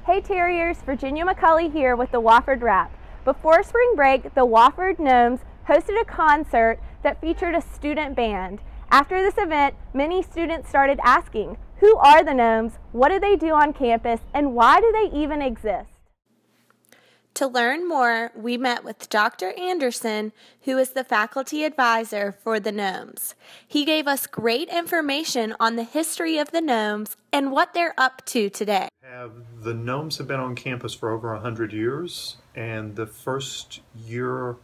Hey Terriers, Virginia McCully here with the Wofford Wrap. Before spring break, the Wofford Gnomes hosted a concert that featured a student band. After this event, many students started asking, who are the Gnomes, what do they do on campus, and why do they even exist? To learn more, we met with Dr. Anderson, who is the faculty advisor for the Gnomes. He gave us great information on the history of the Gnomes and what they're up to today. The Gnomes have been on campus for over 100 years, and the first year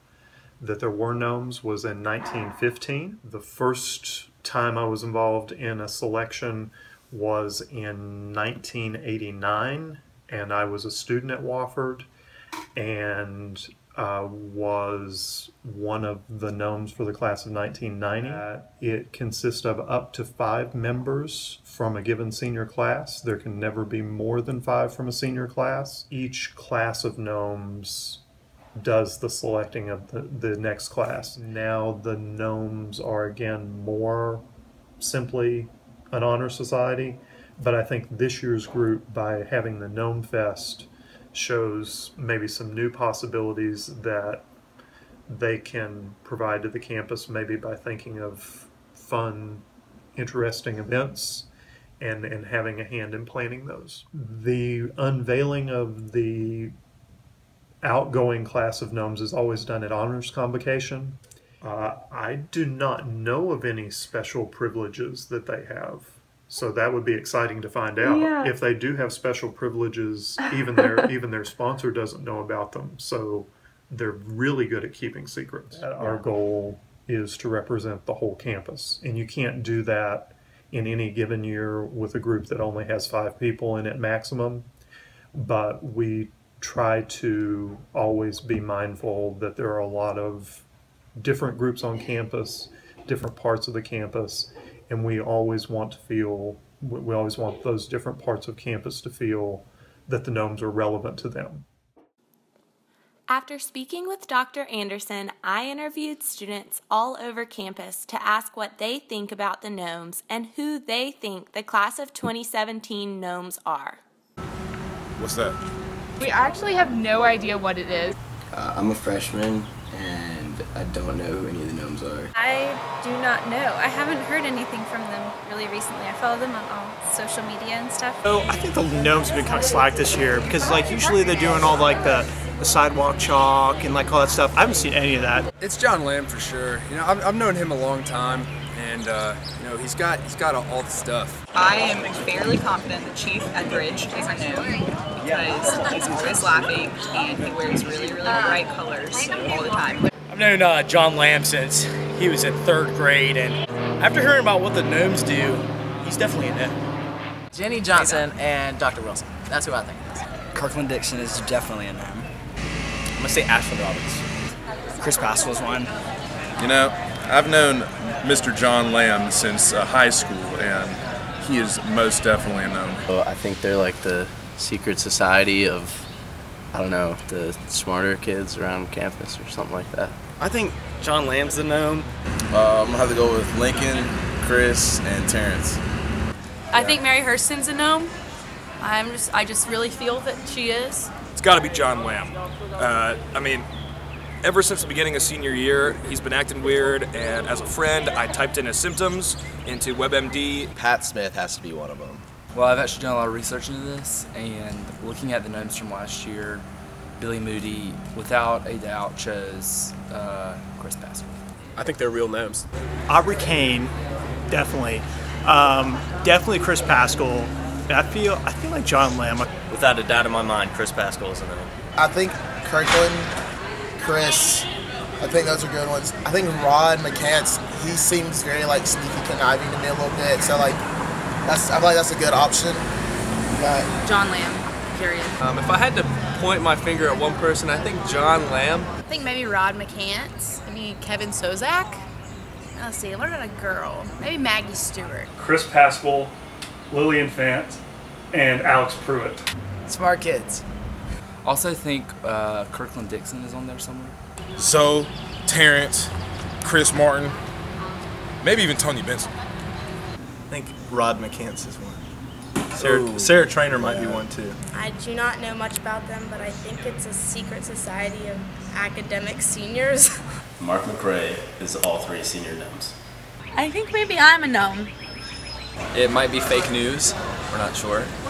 that there were Gnomes was in 1915. The first time I was involved in a selection was in 1989, and I was a student at Wofford and was one of the Gnomes for the class of 1990. It consists of up to 5 members from a given senior class. There can never be more than 5 from a senior class. Each class of Gnomes does the selecting of the next class. Now the Gnomes are again more simply an honor society, but I think this year's group, by having the Gnome Fest, shows maybe some new possibilities that they can provide to the campus, maybe by thinking of fun, interesting events and having a hand in planning those. The unveiling of the outgoing class of Gnomes is always done at Honors Convocation. I do not know of any special privileges that they have. So that would be exciting to find out. Yeah. If they do have special privileges, even their sponsor doesn't know about them. So they're really good at keeping secrets. Our goal is to represent the whole campus. And you can't do that in any given year with a group that only has 5 people in it maximum. But we try to always be mindful that there are a lot of different groups on campus, different parts of the campus, and we always want those different parts of campus to feel that the Gnomes are relevant to them. After speaking with Dr. Anderson, I interviewed students all over campus to ask what they think about the Gnomes and who they think the class of 2017 Gnomes are. What's that? We actually have no idea what it is. I'm a freshman and I don't know who any of the Gnomes are. I do not know. I haven't heard anything from them really recently. I follow them on all social media and stuff. So I think the Gnomes have been kind of slack this year because usually they're doing all the sidewalk chalk and all that stuff. I haven't seen any of that. It's John Lamb for sure. I've known him a long time, and he's got all the stuff. I am fairly confident that Chief Etheridge is a gnome because he's always laughing and he wears really, really bright colors all the time. I've known John Lamb since he was in 3rd grade, and after hearing about what the Gnomes do, he's definitely a gnome. Jenny Johnson and Dr. Wilson. That's who I think it is. Kirkland Dixon is definitely a gnome. I'm gonna say Ashland Robbins. Chris Pascal's one. I've known Mr. John Lamb since high school, and he is most definitely a gnome. Well, I think they're like the secret society of, I don't know, the smarter kids around campus or something like that. I think John Lamb's the gnome. I'm gonna have to go with Lincoln, Chris, and Terrence. I think Mary Hurston's a gnome. I just really feel that she is. It's got to be John Lamb. Ever since the beginning of senior year, he's been acting weird, and as a friend, I typed in his symptoms into WebMD. Pat Smith has to be one of them. Well, I've actually done a lot of research into this, and looking at the Gnomes from last year, Billy Moody, without a doubt, chose Chris Pascal. I think they're real Gnomes. Aubrey Kane, definitely. Definitely Chris Pascal. And I feel like John Lamb. Without a doubt in my mind, Chris Pascal is a gnome. I think Kirkland, Chris, I think those are good ones. I think Rod McCants, he seems very sneaky conniving to me a little bit. So I feel like that's a good option. But John Lamb, period. If I had to point my finger at one person, I think John Lamb. I think maybe Rod McCants, maybe Kevin Sozak. Let's see, what about a girl? Maybe Maggie Stewart. Chris Pascal, Lillian Fant, and Alex Pruitt. Smart kids. Also think Kirkland Dixon is on there somewhere. So, Terrence, Chris Martin, maybe even Tony Benson. I think Rod McCants is one. Sarah Trainer might be one too. I do not know much about them, but I think it's a secret society of academic seniors. Mark McRae is all 3 senior gnomes. I think maybe I'm a gnome. It might be fake news. We're not sure.